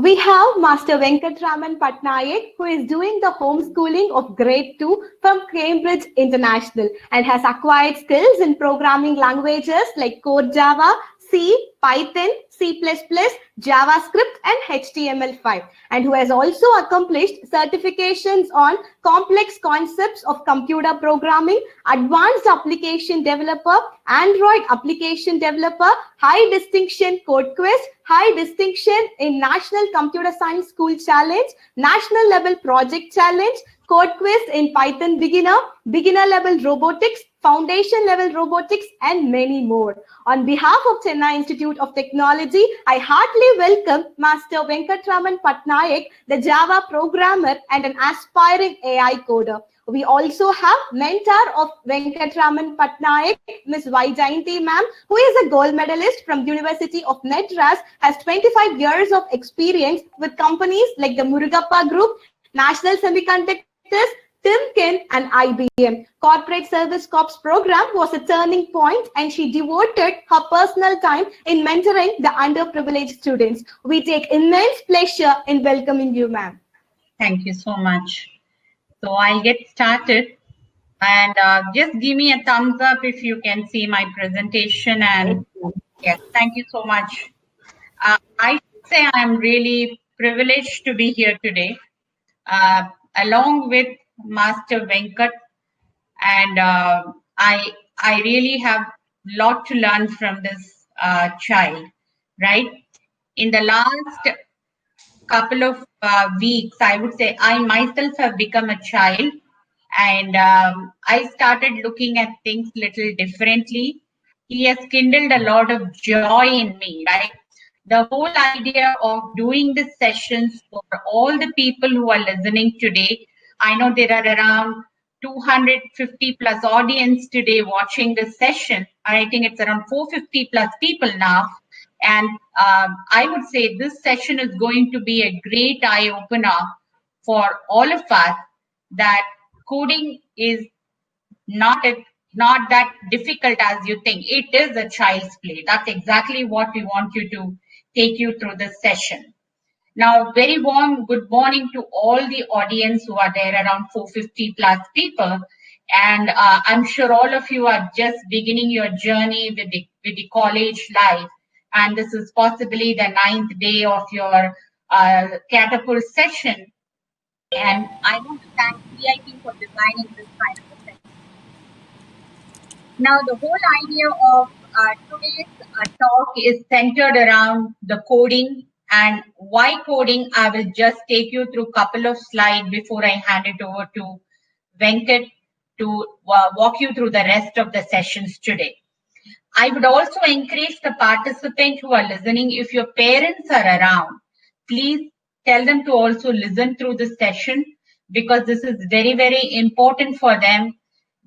We have Master Venkatraman Patnaik, who is doing the homeschooling of grade 2 from Cambridge International and has acquired skills in programming languages like Core Java, C, Python, C++, JavaScript, and HTML5, and who has also accomplished certifications on complex concepts of computer programming, advanced application developer, Android application developer, high distinction code quiz, high distinction in National Computer Science School Challenge, National Level Project Challenge, code quiz in Python beginner level robotics, foundation level robotics, and many more. On behalf of Chennai Institute of Technology, I heartily welcome Master Venkatraman Patnaik, the Java programmer and an aspiring AI coder. We also have mentor of Venkatraman Patnaik, Ms. Jayanti ma'am, who is a gold medalist from University of Madras, has 25 years of experience with companies like the Murugappa Group, National Semiconductors, Timken, and IBM. Corporate Service Corps program was a turning point, and she devoted her personal time in mentoring the underprivileged students. We take immense pleasure in welcoming you, ma'am. Thank you so much. So I'll get started, and just give me a thumbs up if you can see my presentation. And yes, thank you so much. I should say I'm really privileged to be here today, along with Master Venkat, and I really have a lot to learn from this child, right? In the last couple of weeks, I would say I myself have become a child, and I started looking at things little differently. He has kindled a lot of joy in me, right? The whole idea of doing the sessions for all the people who are listening today. I know there are around 250 plus audience today watching this session. I think it's around 450 plus people now. And I would say this session is going to be a great eye-opener for all of us, that coding is not that difficult as you think. It is a child's play. That's exactly what we want you to take you through this session. Now, very warm good morning to all the audience who are there, around 450 plus people. And I'm sure all of you are just beginning your journey with the college life. And this is possibly the 9th day of your catapult session. And I want to thank CIT for designing this kind of a session. Now, the whole idea of today's talk is centered around the coding. And why coding? I will just take you through a couple of slides before I hand it over to Venkat to walk you through the rest of the sessions today. I would also encourage the participants who are listening, if your parents are around, please tell them to also listen through the session, because this is very, very important for them.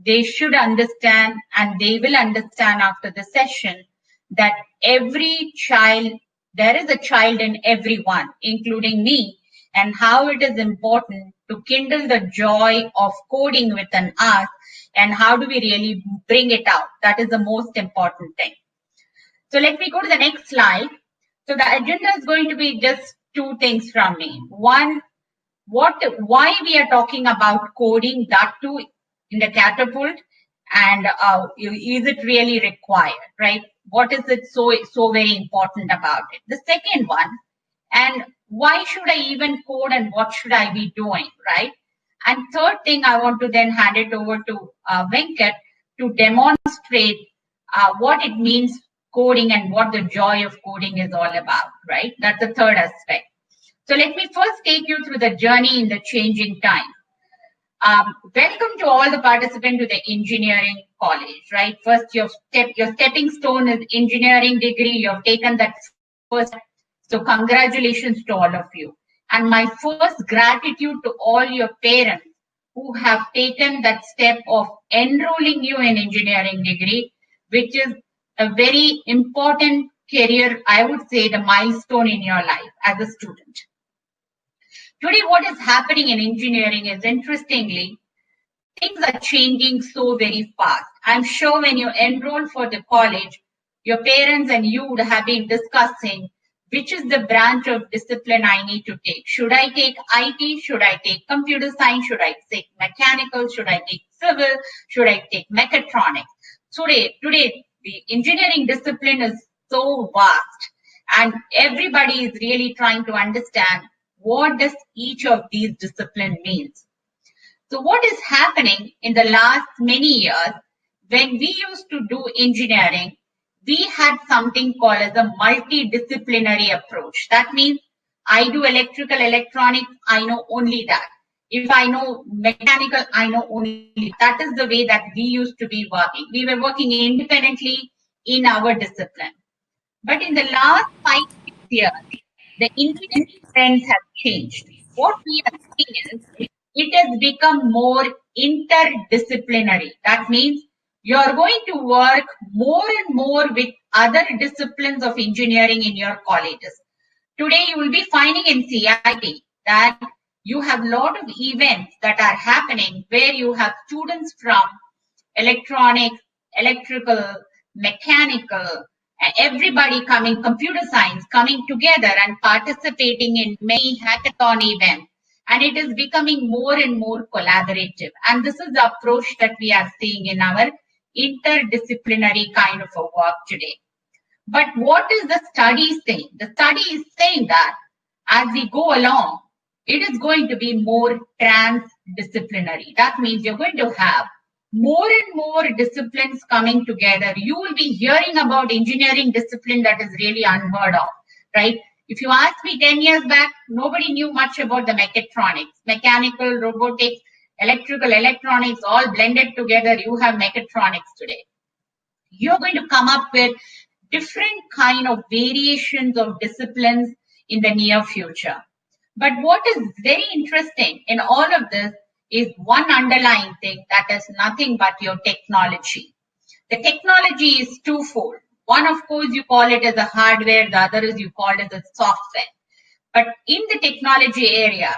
They should understand, and they will understand after the session, that every child, there is a child in everyone, including me, and how it is important to kindle the joy of coding within us, and how do we really bring it out. That is the most important thing. So let me go to the next slide. So the agenda is going to be just two things from me. One, why we are talking about coding, that too in the catapult, and is it really required, right? What is it so very important about it? The second one, and why should I even code, and what should I be doing, right? And third thing, I want to then hand it over to Venkat to demonstrate what it means coding and what the joy of coding is all about, right? That's the third aspect. So let me first take you through the journey in the changing time. Welcome to all the participants to the engineering college, right? First, your stepping stone is engineering degree. You have taken that first. So congratulations to all of you. And my first gratitude to all your parents who have taken that step of enrolling you in engineering degree, which is a very important career, I would say, the milestone in your life as a student. Today, what is happening in engineering is, interestingly, things are changing so very fast. I'm sure when you enroll for the college, your parents and you would have been discussing which is the branch of discipline I need to take. Should I take IT? Should I take computer science? Should I take mechanical? Should I take civil? Should I take mechatronics? Today, the engineering discipline is so vast, and everybody is really trying to understand what does each of these disciplines means. So what is happening in the last many years, when we used to do engineering, we had something called as a multidisciplinary approach. That means I do electrical, electronics, I know only that. If I know mechanical, I know only that. Is the way that we used to be working. We were working independently in our discipline. But in the last 5-6 years, the engineering trends have changed. What we are seeing is it has become more interdisciplinary. That means you're going to work more and more with other disciplines of engineering in your colleges. Today, you will be finding in CIT that you have a lot of events that are happening where you have students from electronics, electrical, mechanical, everybody coming, computer science, coming together and participating in many hackathon events. And it is becoming more and more collaborative. And this is the approach that we are seeing in our interdisciplinary kind of a work today. But what is the study saying? The study is saying that as we go along, it is going to be more transdisciplinary. That means you're going to have more and more disciplines coming together. You will be hearing about engineering discipline that is really unheard of, right? If you ask me 10 years back, nobody knew much about the mechatronics, mechanical, robotics, electrical, electronics, all blended together. You have mechatronics today. You're going to come up with different kind of variations of disciplines in the near future. But what is very interesting in all of this is one underlying thing that is nothing but your technology. The technology is twofold. One, of course, you call it as a hardware. The other is you call it as software. But in the technology area,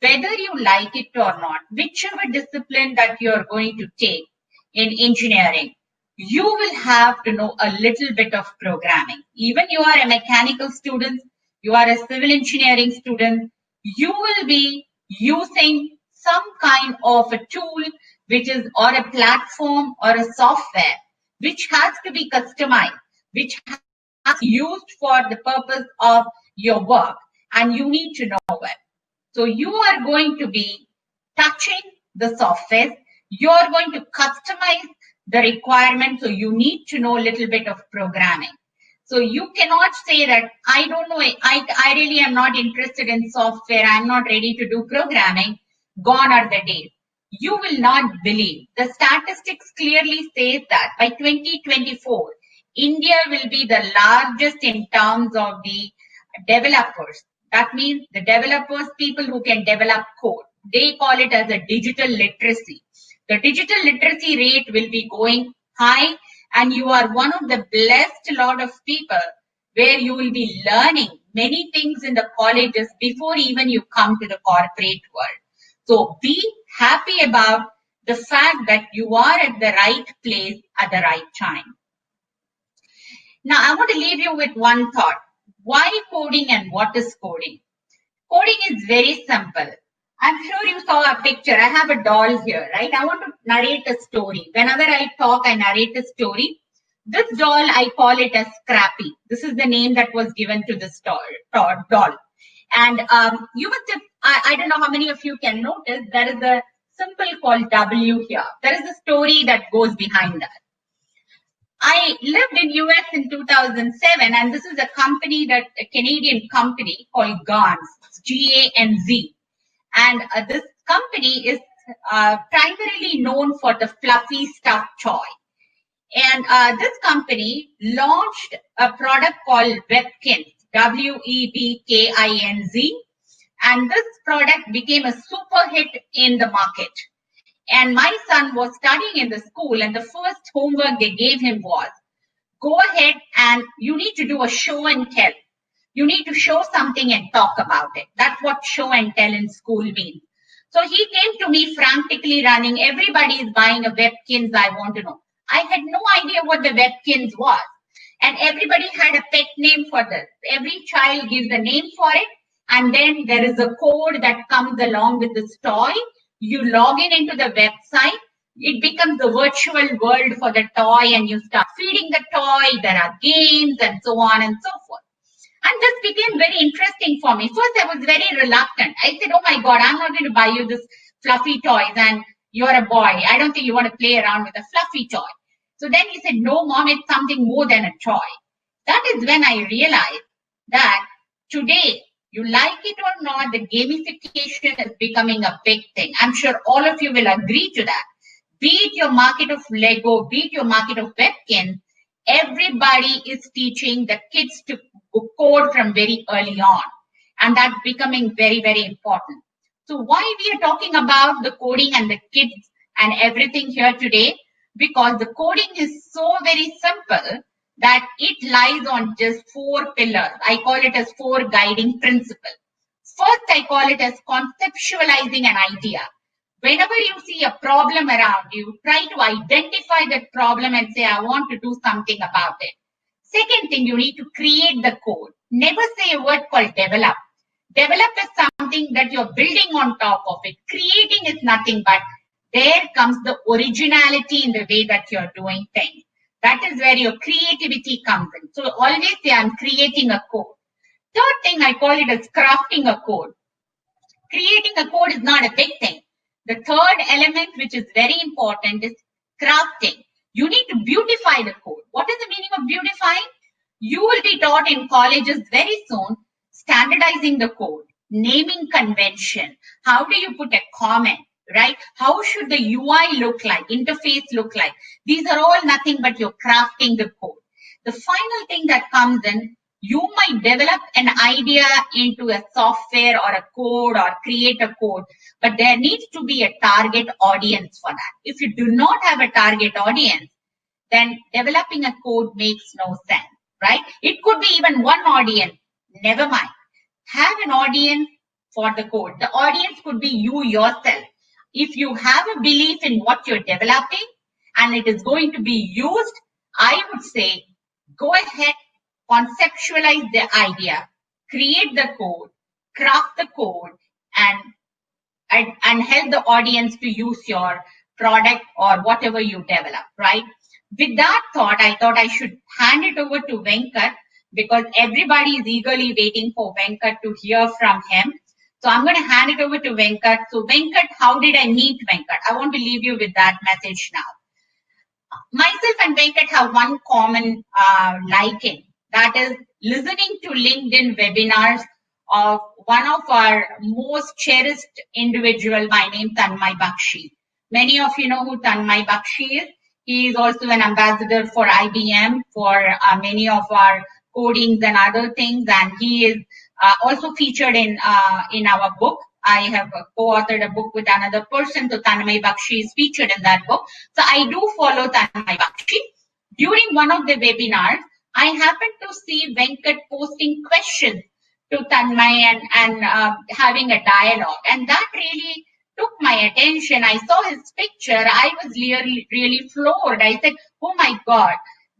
whether you like it or not, whichever discipline that you're going to take in engineering, you will have to know a little bit of programming. Even you are a mechanical student, you are a civil engineering student, you will be using some kind of a tool which is or a platform or a software which has to be customized, which has to be used for the purpose of your work, and you need to know it. So you are going to be touching the software, you are going to customize the requirements, so you need to know a little bit of programming. So you cannot say that, I don't know, I really am not interested in software, I'm not ready to do programming. Gone are the days. You will not believe. The statistics clearly say that by 2024, India will be the largest in terms of the developers. That means the developers, people who can develop code. They call it as a digital literacy. The digital literacy rate will be going high, and you are one of the blessed lot of people where you will be learning many things in the colleges before even you come to the corporate world. So be happy about the fact that you are at the right place at the right time. Now, I want to leave you with one thought. Why coding and what is coding? Coding is very simple. I'm sure you saw a picture. I have a doll here, right? I want to narrate a story. Whenever I talk, I narrate a story. This doll, I call it as Scrappy. This is the name that was given to this doll. And you must have, I don't know how many of you can notice, there is a symbol called W here. There is a story that goes behind that. I lived in US in 2007, and this is a company a Canadian company called GANZ, G-A-N-Z. And this company is primarily known for the fluffy stuffed toy. And this company launched a product called Webkinz, W-E-B-K-I-N-Z. And this product became a super hit in the market. And my son was studying in the school, and the first homework they gave him was, go ahead and you need to do a show and tell. You need to show something and talk about it. That's what show and tell in school means. So he came to me frantically running. Everybody is buying a Webkinz, I want to know. I had no idea what the Webkinz was. And everybody had a pet name for this. Every child gives a name for it. And then there is a code that comes along with this toy. You log in into the website. It becomes the virtual world for the toy, and you start feeding the toy. There are games and so on and so forth. And this became very interesting for me. First, I was very reluctant. I said, oh my God, I'm not going to buy you this fluffy toys, and you're a boy. I don't think you want to play around with a fluffy toy. So then he said, no, mom, it's something more than a toy. That is when I realized that today, you like it or not, the gamification is becoming a big thing. I'm sure all of you will agree to that. Be it your market of Lego, be it your market of Webkin, everybody is teaching the kids to code from very early on. And that's becoming very, very important. So why we are talking about the coding and the kids and everything here today? Because the coding is so very simple that it lies on just 4 pillars. I call it as 4 guiding principles. First, I call it as conceptualizing an idea. Whenever you see a problem around you, try to identify that problem and say, I want to do something about it. Second thing, you need to create the code. Never say a word called develop. Develop is something that you're building on top of it. Creating is nothing but there comes the originality in the way that you're doing things. That is where your creativity comes in. So always say, I'm creating a code. Third thing, I call it as crafting a code. Creating a code is not a big thing. The third element, which is very important, is crafting. You need to beautify the code. What is the meaning of beautifying? You will be taught in colleges very soon, standardizing the code, naming convention. How do you put a comment, right? How should the UI look like, interface look like? These are all nothing but you're crafting the code. The final thing that comes in, you might develop an idea into a software or a code or create a code, but there needs to be a target audience for that. If you do not have a target audience, then developing a code makes no sense, right? It could be even one audience, never mind. Have an audience for the code. The audience could be you yourself. If you have a belief in what you're developing and it is going to be used, I would say go ahead, conceptualize the idea, create the code, craft the code, and help the audience to use your product or whatever you develop, right? With that thought, I thought I should hand it over to Venkat because everybody is eagerly waiting for Venkat to hear from him. So I'm going to hand it over to Venkat. So Venkat, how did I meet Venkat? I want to leave you with that message now. Myself and Venkat have one common liking. That is listening to LinkedIn webinars of one of our most cherished individual by name Tanmay Bakshi. Many of you know who Tanmay Bakshi is. He is also an ambassador for IBM for many of our codings and other things, and he is also featured in our book. I have co-authored a book with another person, so Tanmay Bakshi is featured in that book. So I do follow Tanmay Bakshi. During one of the webinars, I happened to see Venkat posting questions to Tanmay and having a dialogue, and that really took my attention. I saw his picture. I was really floored. I said, oh my God,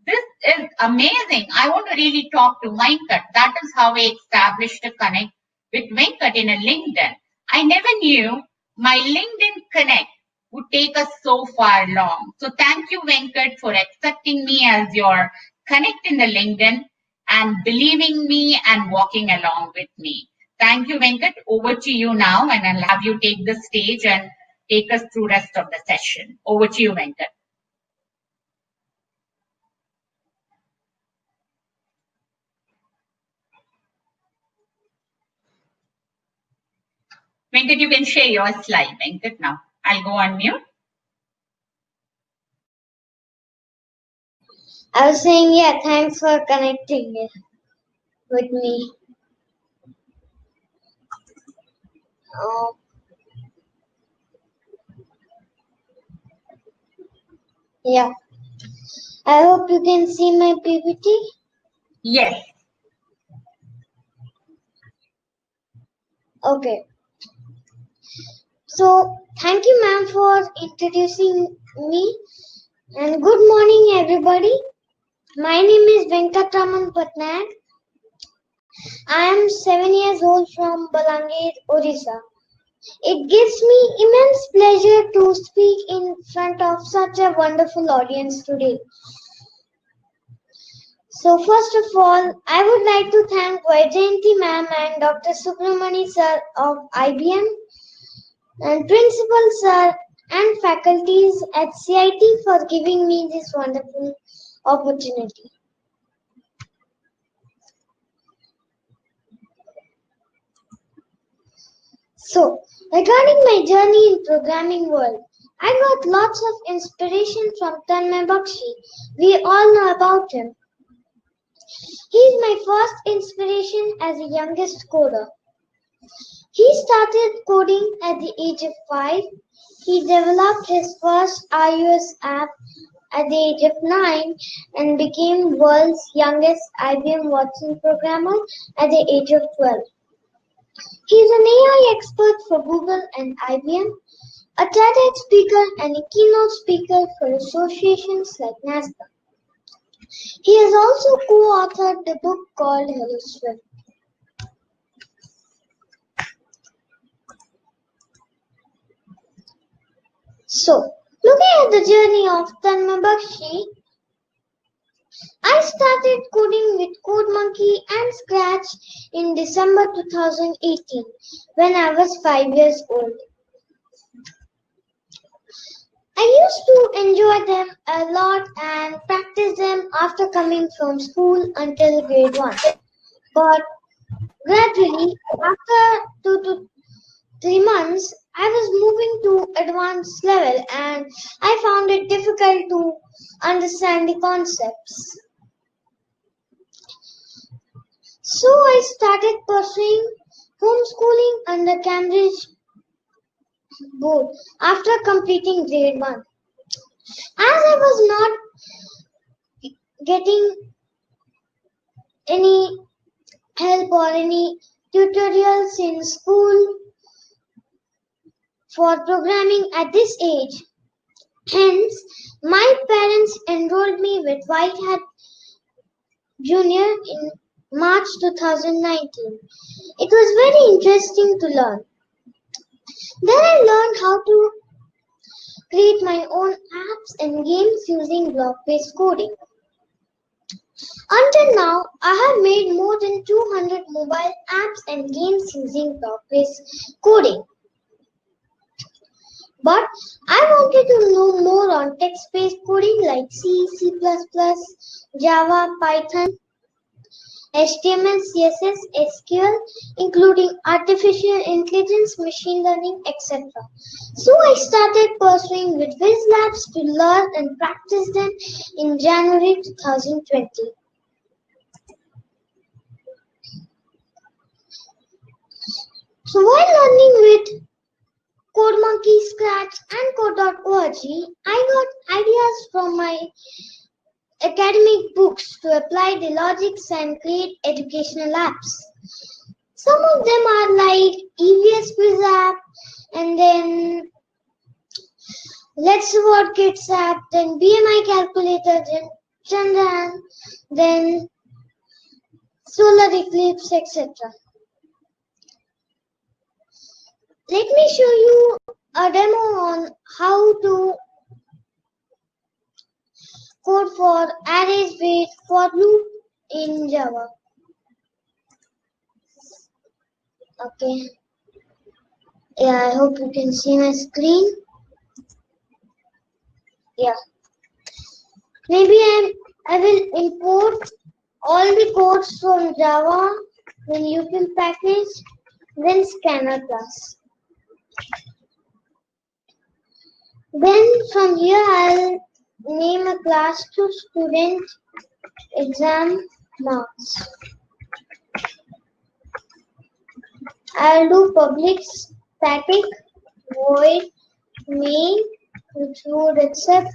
this is amazing. I want to really talk to Venkat. That is how I established a connect with Venkat in a LinkedIn. I never knew my LinkedIn connect would take us so far long. So thank you, Venkat, for accepting me as your connect in the LinkedIn and believing me and walking along with me. Thank you, Venkat. Over to you now, and I'll have you take the stage and take us through rest of the session. Over to you, Venkat. Venkat, you can share your slide, Venkat, now. I'll go on mute. I was saying, yeah, thanks for connecting with me. Yeah. I hope you can see my PPT. Yes. Okay. So, thank you, ma'am, for introducing me. And good morning, everybody. My name is Venkatraman Patnaik. I am 7 years old from Balangir, Odisha. It gives me immense pleasure to speak in front of such a wonderful audience today. So first of all, I would like to thank Vaijayanti ma'am and Dr. Subramani sir of IBM and principal sir and faculties at CIT for giving me this wonderful opportunity. So, regarding my journey in programming world, I got lots of inspiration from Tanmay Bakshi. We all know about him. He is my first inspiration as a youngest coder. He started coding at the age of 5. He developed his first iOS app at the age of 9 and became world's youngest IBM Watson programmer at the age of 12. He is an AI expert for Google and IBM, a TEDx speaker and a keynote speaker for associations like NASDAQ. He has also co-authored the book called Hello Swift. So, looking at the journey of Tanmay Bakshi, I started coding with CodeMonkey and Scratch in December 2018 when I was 5 years old. I used to enjoy them a lot and practice them after coming from school until grade 1. But gradually, after 2 to 3 months, I was moving to advanced level and I found it difficult to understand the concepts. So I started pursuing homeschooling under Cambridge board after completing grade 1. As I was not getting any help or any tutorials in school for programming at this age, hence my parents enrolled me with White Hat Junior in March 2019. It was very interesting to learn. Then I learned how to create my own apps and games using block-based coding. Until now, I have made more than 200 mobile apps and games using block-based coding. But I wanted to know more on text-based coding like C, C++, Java, Python, HTML, CSS, SQL, including artificial intelligence, machine learning, etc. So I started pursuing with Viz Labs to learn and practice them in January 2020. So while learning with CodeMonkey, Scratch, and Code.org, I got ideas from my academic books to apply the logics and create educational apps. Some of them are like EVS Quiz app, and then Let's Reward Kids app, then BMI calculator, then Chandrayaan, then solar eclipse, etc. Let me show you a demo on how to code for arrays with for loop in Java. Okay. Yeah, I hope you can see my screen. Yeah. Maybe I will import all the codes from Java, then UPIM package, then scanner class. Then from here I'll name a class to student exam marks. I'll do public static void main, which would accept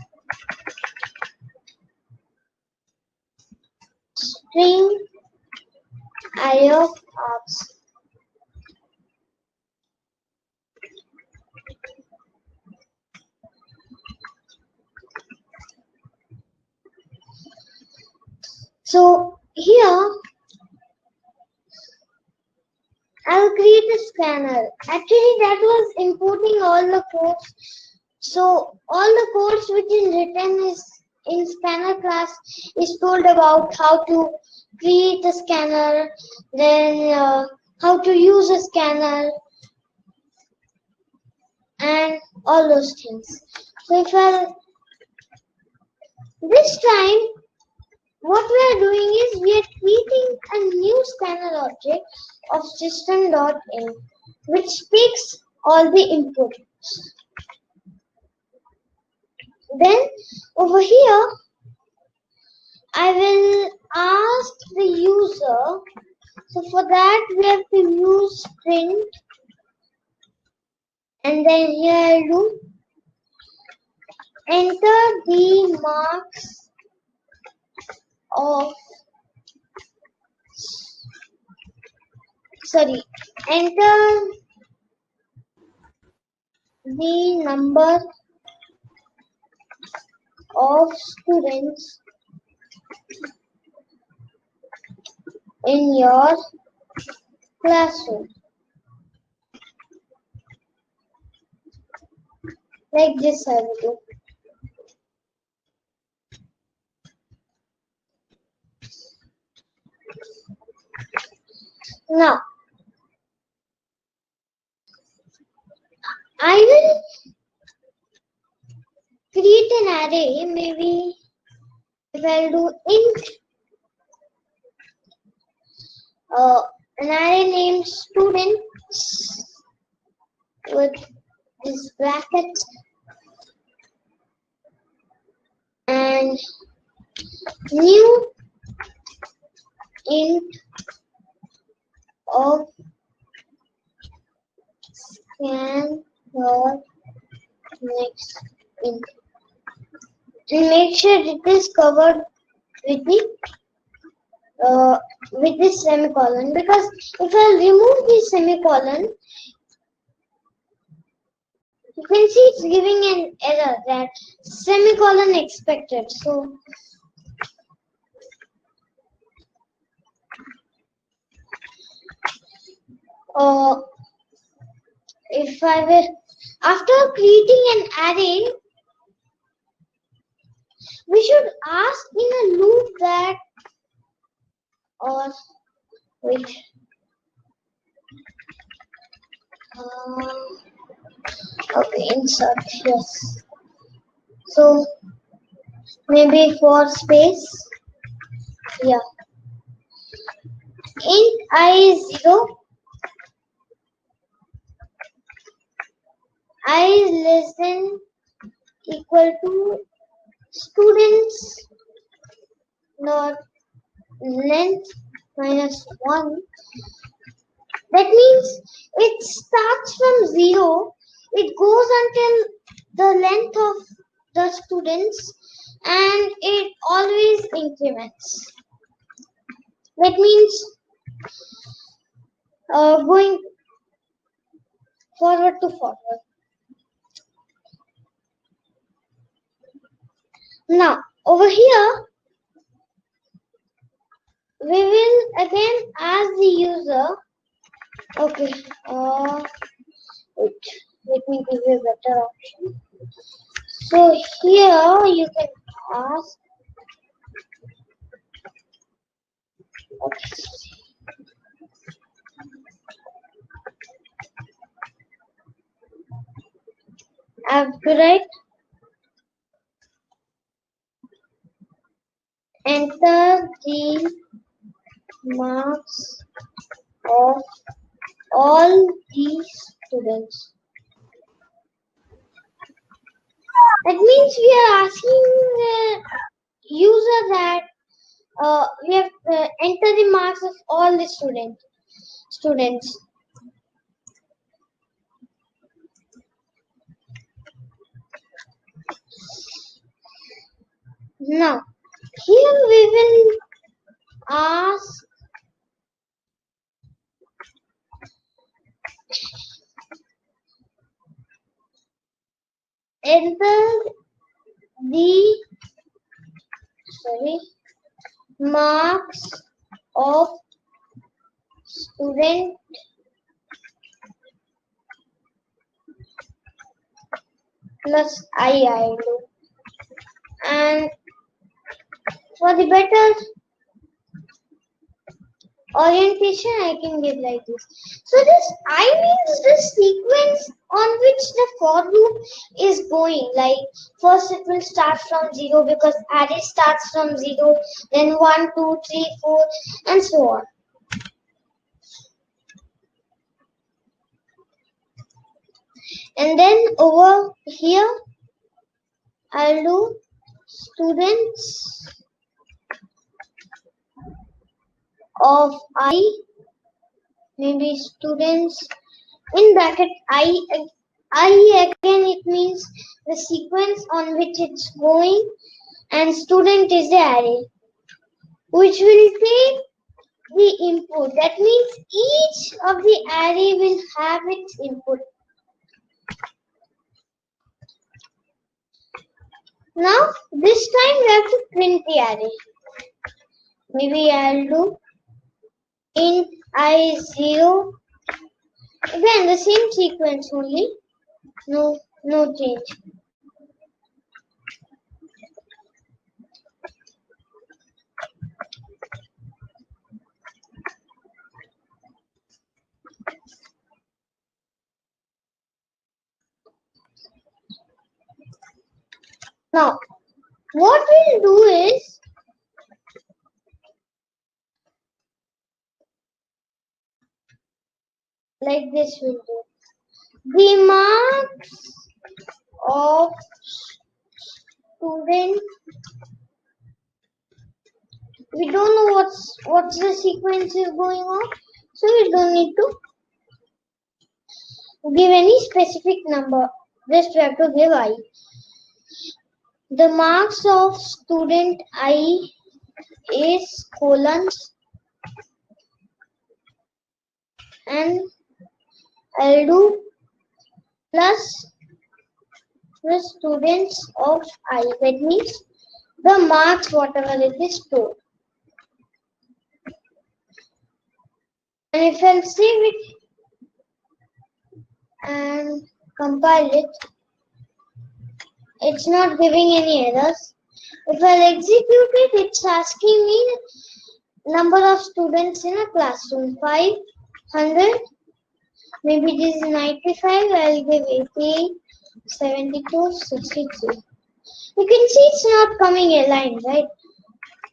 string array of args. So here I'll create a scanner. Actually, that was importing all the codes. So all the codes which is written is in scanner class is told about how to create a scanner, then how to use a scanner, and all those things. So if I this time what we are doing is we are creating a new scanner object of system.in which takes all the inputs. Then over here I will ask the user. So for that we have to use print, and then here I'll do enter the marks of enter the number of students in your classroom. Like this I will do. Now I will create an array. Maybe if I'll do int an array named students with this bracket and new int of scan dot next int, and make sure it is covered with this semicolon, because if I remove this semicolon, you can see it's giving an error that semicolon expected. So if I will, after creating an array, we should ask in a loop that, or wait, okay, insert, yes. So maybe for space, yeah, int I is 0, I is less than equal to students dot length minus 1. That means it starts from 0, it goes until the length of the students, and it always increments. That means going forward to forward. Now over here we will again ask the user. Okay, wait, let me give you a better option. So here you can ask. Okay. I have to write enter the marks of all the students. That means we are asking the user that we have to enter the marks of all the students. Now here we will ask enter the marks of student plus I do. And for the better orientation, I can give like this. So this I means the sequence on which the for loop is going. Like first it will start from 0 because array starts from 0, then 1, 2, 3, 4, and so on. And then over here, I'll do students of I, maybe students in bracket I again, it means the sequence on which it's going, and student is the array which will take the input. That means each of the array will have its input. Now this time we have to print the array. Maybe I'll do int I0. Again the same sequence only. No change. Now, what we'll do is like this we'll do. The marks of student, we don't know what's the sequence is going on, so we don't need to give any specific number, just we have to give I. The marks of student I is colons, and I'll do plus students of I. That means the marks whatever it is stored. And if I'll save it and compile it, it's not giving any errors. If I'll execute it, it's asking me number of students in a classroom. 500. Maybe this is 95. I'll give 88, 72, 63. You can see it's not coming aligned, right?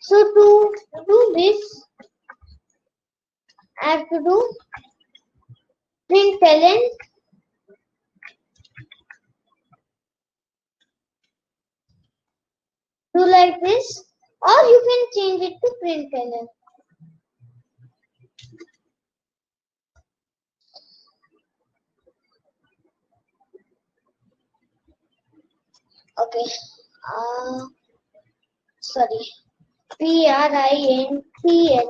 So to do this, I have to do println do like this, or you can change it to println. Okay. Sorry. PRINTLN. Yeah.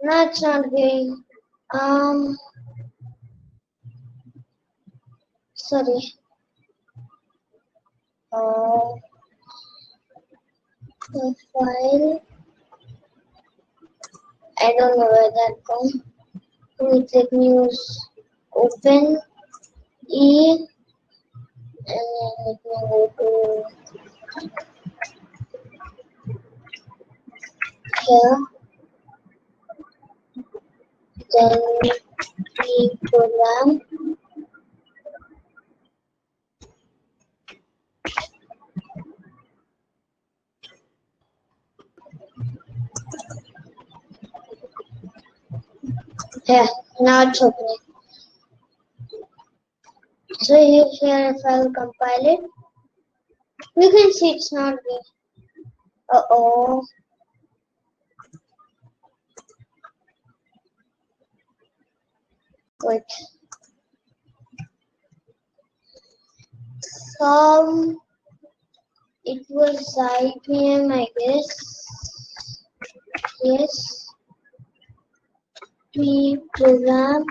No, it's not giving. Sorry. The file. I don't know where that comes. Let me use open E, and then let me go to here. Then the program. Yeah, now it's opening. So here if I'll compile it, you can see it's not there. Wait. It was IBM, I guess. Yes. The program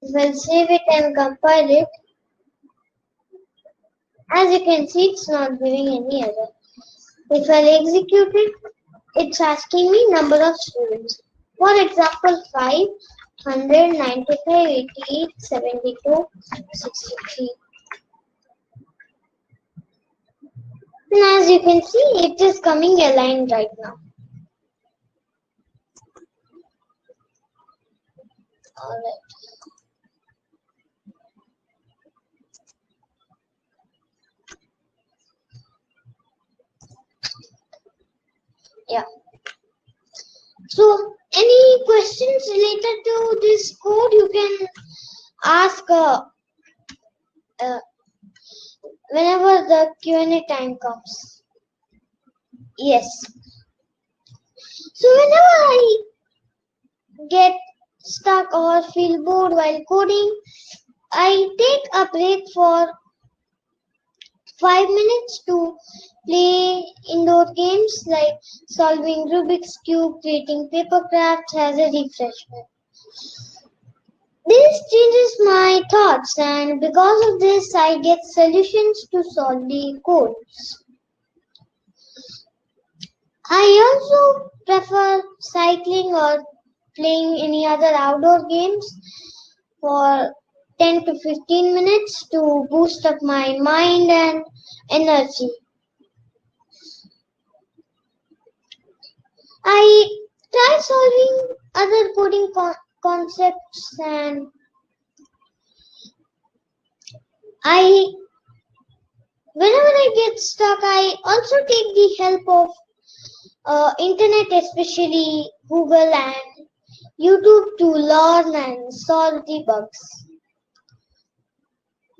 If I'll save it and compile it, as you can see, it's not giving any error. If I'll execute it, it's asking me number of students. For example, 5, 100, 95, 88, 72, 63. And as you can see, it is coming aligned right now. Alright. Yeah. So, any questions related to this code, you can ask whenever the Q&A time comes. Yes. So, whenever I get stuck or feel bored while coding, I take a break for 5 minutes to play indoor games like solving Rubik's Cube, creating paper crafts as a refreshment. This changes my thoughts, and because of this, I get solutions to solve the codes. I also prefer cycling or playing any other outdoor games for 10 to 15 minutes to boost up my mind and energy. I try solving other coding concepts, and whenever I get stuck, I also take the help of internet, especially Google and YouTube, to learn and solve the bugs.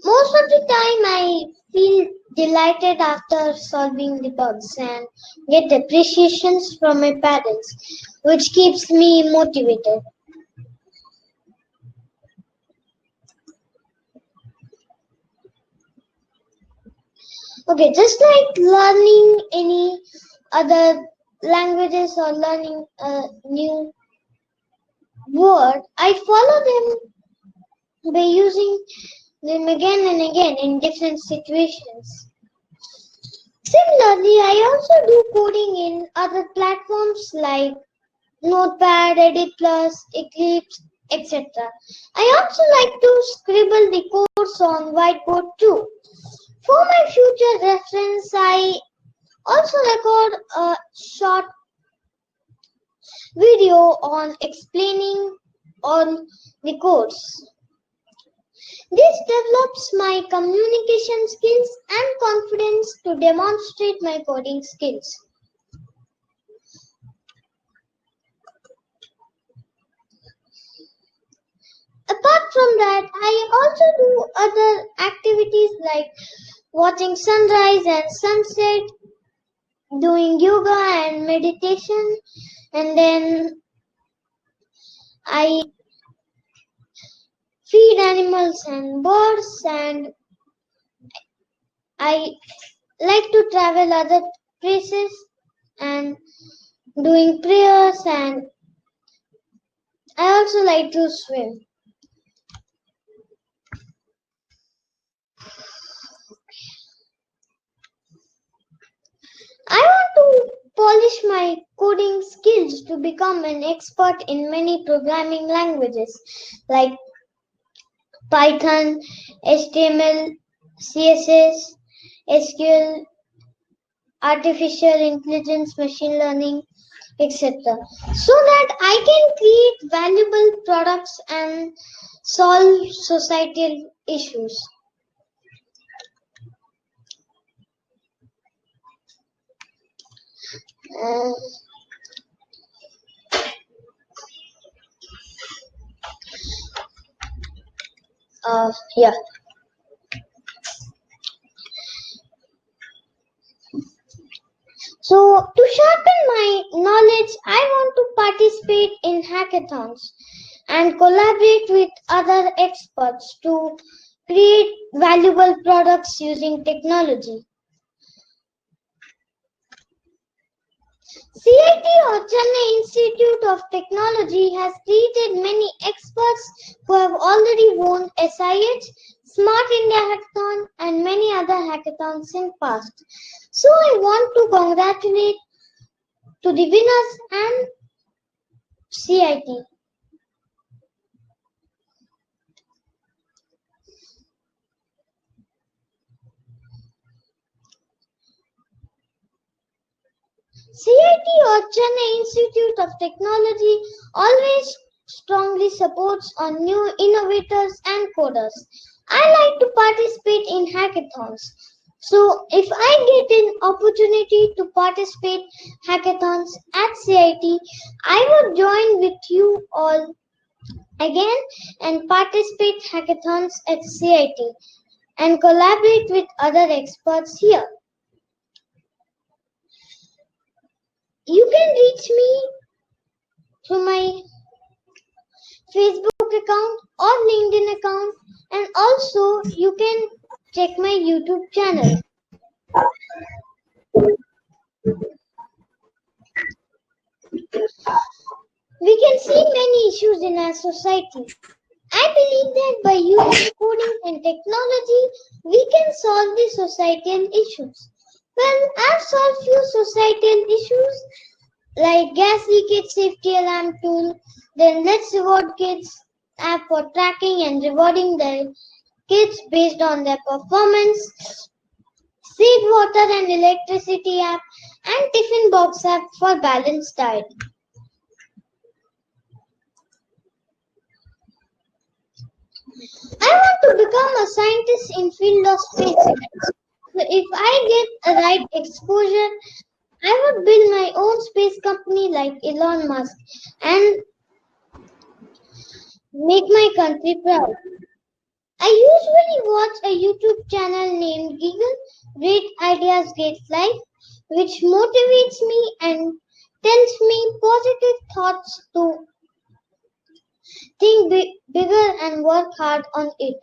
Most of the time, I feel delighted after solving the bugs and get appreciations from my parents, which keeps me motivated. Okay, just like learning any other languages or learning a new word, I follow them by using them again and again in different situations. Similarly, I also do coding in other platforms like Notepad, Edit Plus, Eclipse, etc. I also like to scribble the codes on whiteboard too. For my future reference, I also record a short video on explaining on the course. This develops my communication skills and confidence to demonstrate my coding skills. Apart from that, I also do other activities like watching sunrise and sunset, doing yoga and meditation, and then I feed animals and birds, and I like to travel other places and doing prayers, and I also like to swim. I want to polish my coding skills to become an expert in many programming languages like Python, HTML, CSS, SQL, artificial intelligence, machine learning, etc. so that I can create valuable products and solve societal issues. Yeah. So, to sharpen my knowledge, I want to participate in hackathons and collaborate with other experts to create valuable products using technology. CI or Chennai Institute of Technology has created many experts who have already won SIH, Smart India Hackathon and many other hackathons in past. So I want to congratulate to the winners and CIT. CIT or Chennai Institute of Technology always strongly supports on new innovators and coders. I like to participate in hackathons. So if I get an opportunity to participate hackathons at CIT, I would join with you all again and participate hackathons at CIT and collaborate with other experts here. You can reach me through my Facebook account or LinkedIn account, and also you can check my YouTube channel. We can see many issues in our society. I believe that by using coding and technology, we can solve the societal issues. Well, I've solved few societal issues like gas leakage safety alarm tool, then Let's Reward Kids app for tracking and rewarding the kids based on their performance, Save Water and Electricity app, and Tiffin Box app for balanced diet. I want to become a scientist in field of space science. So if I get a right exposure, I would build my own space company like Elon Musk and make my country proud. I usually watch a YouTube channel named Giggle, Great Ideas Get Life, which motivates me and tells me positive thoughts to think bigger and work hard on it.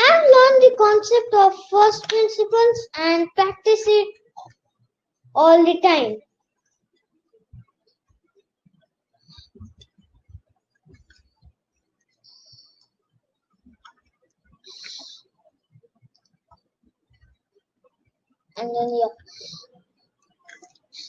I've learned the concept of first principles and practice it all the time. And then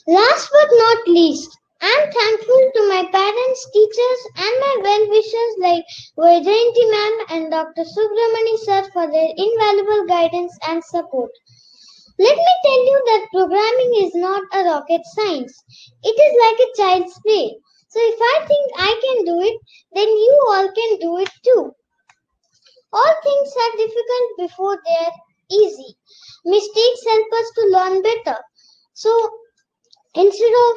last but not least, I'm thankful to my parents, teachers, and my well-wishers like Vaijayanti ma'am and Dr. Subramani sir for their invaluable guidance and support. Let me tell you that programming is not a rocket science. It is like a child's play. So if I think I can do it, then you all can do it too. All things are difficult before they are easy. Mistakes help us to learn better. So instead of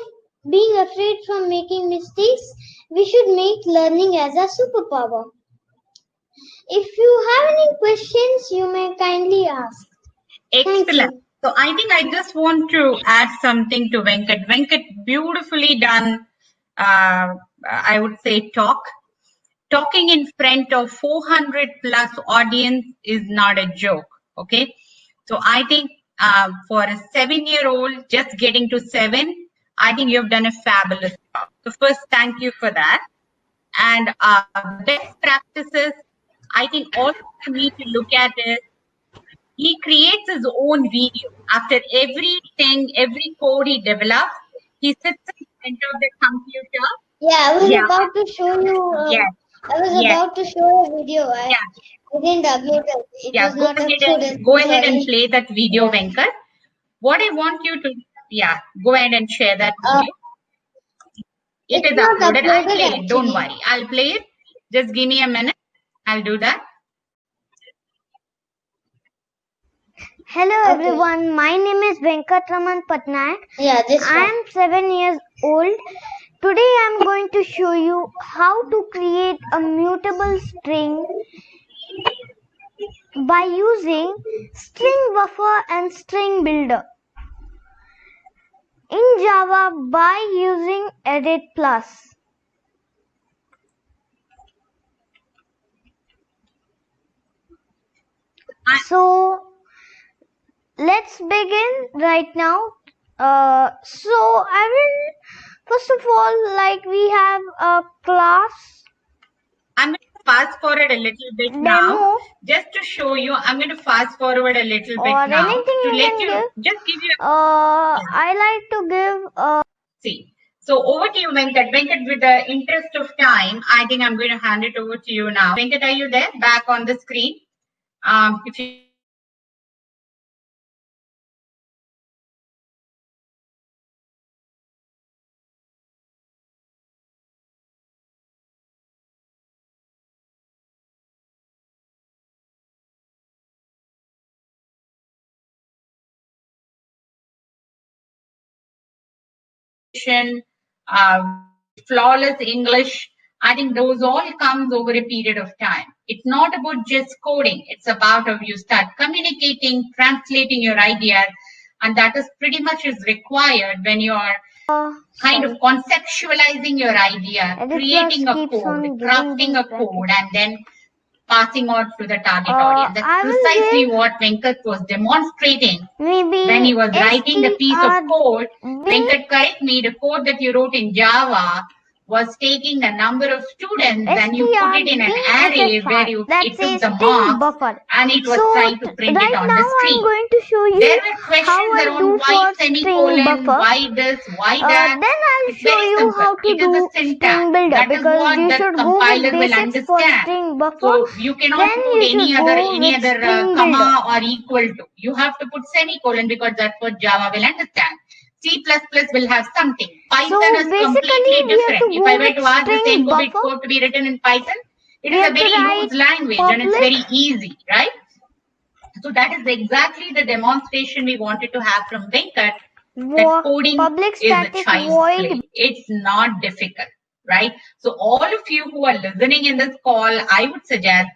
being afraid from making mistakes, we should make learning as a superpower. If you have any questions, you may kindly ask. Excellent. So I think I just want to add something to Venkat. Venkat, beautifully done, I would say, talk. Talking in front of 400 plus audience is not a joke, okay? So I think for a 7-year-old just getting to 7, I think you've done a fabulous job. So first, thank you for that. And best practices, I think also we need to look at is he creates his own video. After everything, every code he develops, he sits in front of the computer. Yeah, I was about to show you. Yes. I was about to show a video. I didn't upload it. It was not uploaded. Go ahead and play that video, Venkat. What I want you to, go ahead and share that video. It is uploaded. I'll play it. Don't worry. I'll play it. Just give me a minute. I'll do that. Hello everyone, my name is Venkatraman Patnaik. I am 7 years old. Today I am going to show you how to create a mutable string by using string buffer and string builder in Java by using edit plus. So let's begin right now. So I will first of all, like, we have a class I'm going to fast forward a little bit now, demo just to show you. I'm going to fast forward a little or bit now anything to you let can you give. just give you. I like to give. See. So over to you, Venkat. Venkat, with the interest of time, I think I'm going to hand it over to you now. Venkat, are you there? Back on the screen. If you flawless English, I think those all comes over a period of time. It's not about just coding. It's about how you start communicating, translating your ideas, and that is pretty much is required when you are kind of conceptualizing your idea, creating a code, crafting a code, and then passing on to the target audience. That's precisely what Venkat was demonstrating when he was writing the piece of code. Venkat, correct me, the code that you wrote in Java was taking the number of students and you put it in an array where it took the marks and it was trying to print it on the screen. I'm going to show you There were questions around why semicolon, why this, why that. Then I'll It's show very you simple. how to It is do a syntax. string builder, That is because what you the should go compiler with will basics for understand. string buffer. So you cannot Then put you should any go other with string comma or equal to. You have to put semicolon because that's what Java will understand. C++ will have something. Python is completely different. If I were to ask the same code to be written in Python, it is a very huge language and it's very easy, right? So that is exactly the demonstration we wanted to have from Venkat, that coding is a child's play. It's not difficult, right? So all of you who are listening in this call, I would suggest,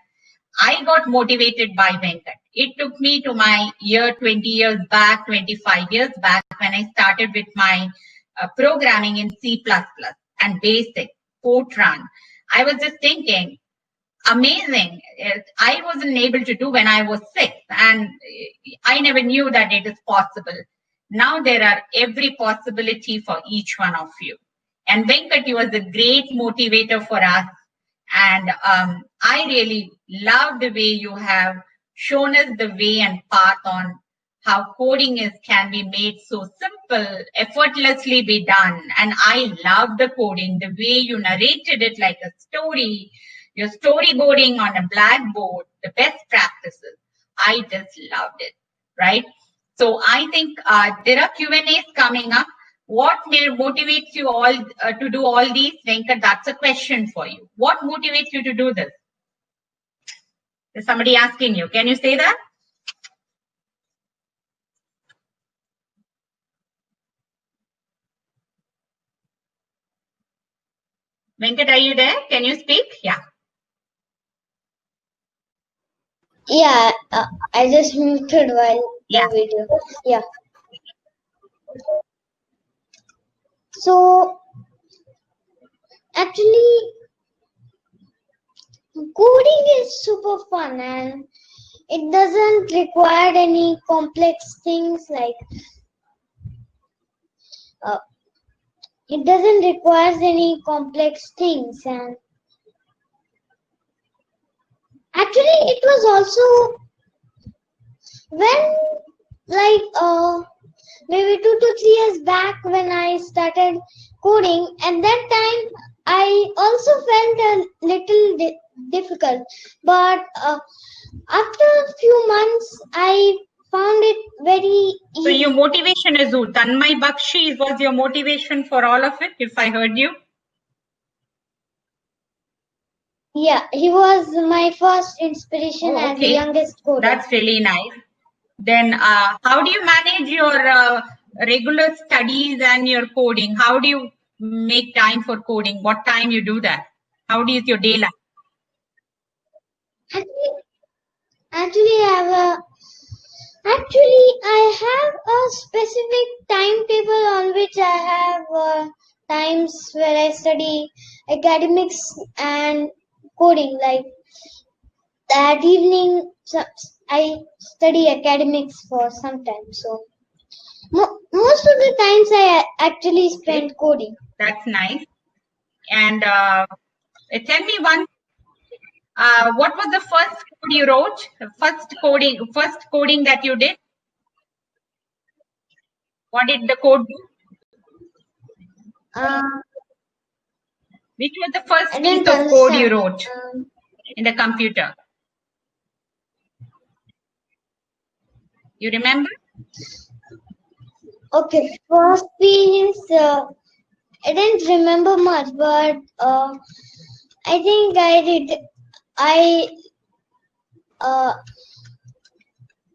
I got motivated by Venkat. It took me to my year 20 years back, 25 years back, when I started with my programming in C++ and BASIC, Fortran. I was just thinking, amazing. I wasn't able to do when I was 6, and I never knew that it is possible. Now there are every possibility for each one of you. And Venkat, you was a great motivator for us. And I really love the way you have shown us the way and path on how coding can be made so simple, effortlessly be done. And I love the coding, the way you narrated it like a story, your storyboarding on a blackboard, the best practices. I just loved it, right? So I think there are Q&As coming up. What motivates you all to do all these? Venkat, that's a question for you. What motivates you to do this? There's somebody asking you. Can you say that? Venkat, are you there? Can you speak? Yeah. Yeah, I just muted while the video. Yeah. So, actually, coding is super fun and it doesn't require any complex things like it doesn't require any complex things, and actually it was also when maybe 2 to 3 years back when I started coding, and that time I also felt a little difficult, but after a few months I found it very easy. So your motivation is who? Tanmay Bakshi was your motivation for all of it, if I heard you? Yeah, he was my first inspiration as the youngest coder. That's really nice. Then how do you manage your regular studies and your coding? How do you make time for coding? What time you do that? How is your day like? Actually, I have a specific timetable on which I have times where I study academics and coding. Like that evening, I study academics for some time. So most of the times I actually spend coding. That's nice. And tell me what was the first code you wrote? The first coding that you did? What did the code do? Which was the first piece of code you wrote in the computer? You remember? Okay, first piece, I didn't remember much, but I think I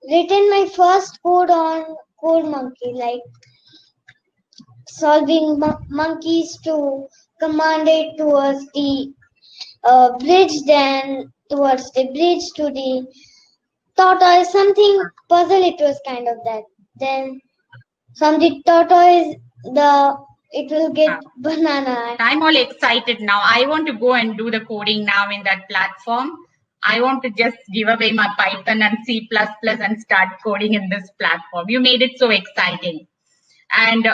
written my first code on Code Monkey, like solving monkeys to command it towards the bridge, then towards the bridge to the tortoise, something puzzle. It was kind of that. Then from the tortoise, it will get banana. I'm all excited now. I want to go and do the coding now in that platform. I want to just give away my Python and C++ and start coding in this platform. You made it so exciting. And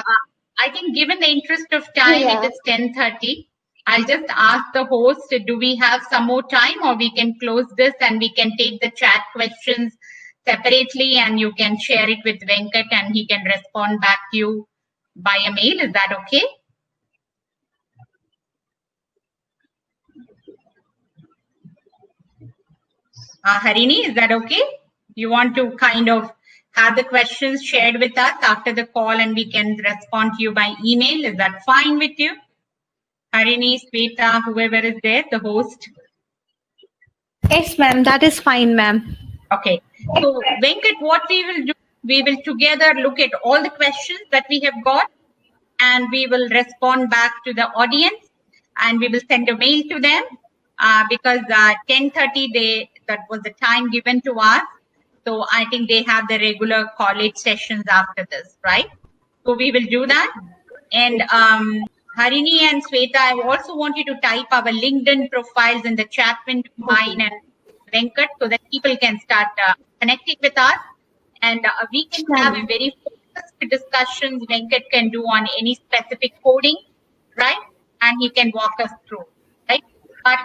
I think given the interest of time, it is 10:30. I'll just ask the host, do we have some more time, or we can close this and we can take the chat questions separately and you can share it with Venkat and he can respond back to you by a mail. Is that okay? Harini, is that okay? You want to kind of have the questions shared with us after the call and we can respond to you by email? Is that fine with you? Harini, Sweta, whoever is there, the host. Yes, ma'am. That is fine, ma'am. Okay. So, Venkat, what we will do, we will together look at all the questions that we have got and we will respond back to the audience and we will send a mail to them because 10:30, that was the time given to us. So, I think they have the regular college sessions after this, right? So, we will do that. And Harini and Sweta, I also want you to type our LinkedIn profiles in the chat window, mine and Venkat, so that people can start connecting with us. And we can have a very focused discussions Venkat can do on any specific coding, right? And he can walk us through, right? But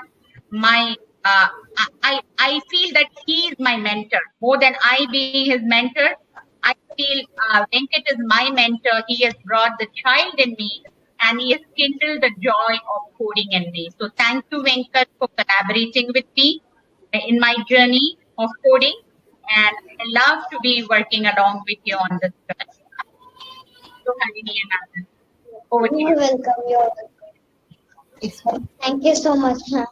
I feel that he is my mentor. More than I being his mentor, I feel Venkat is my mentor. He has brought the child in me and he has kindled the joy of coding in me. So thank you, Venkat, for collaborating with me in my journey of coding. And I love to be working along with you on this journey. So, Harini and Anand, over to you. You're welcome. You're welcome. Thank you so much, ma'am.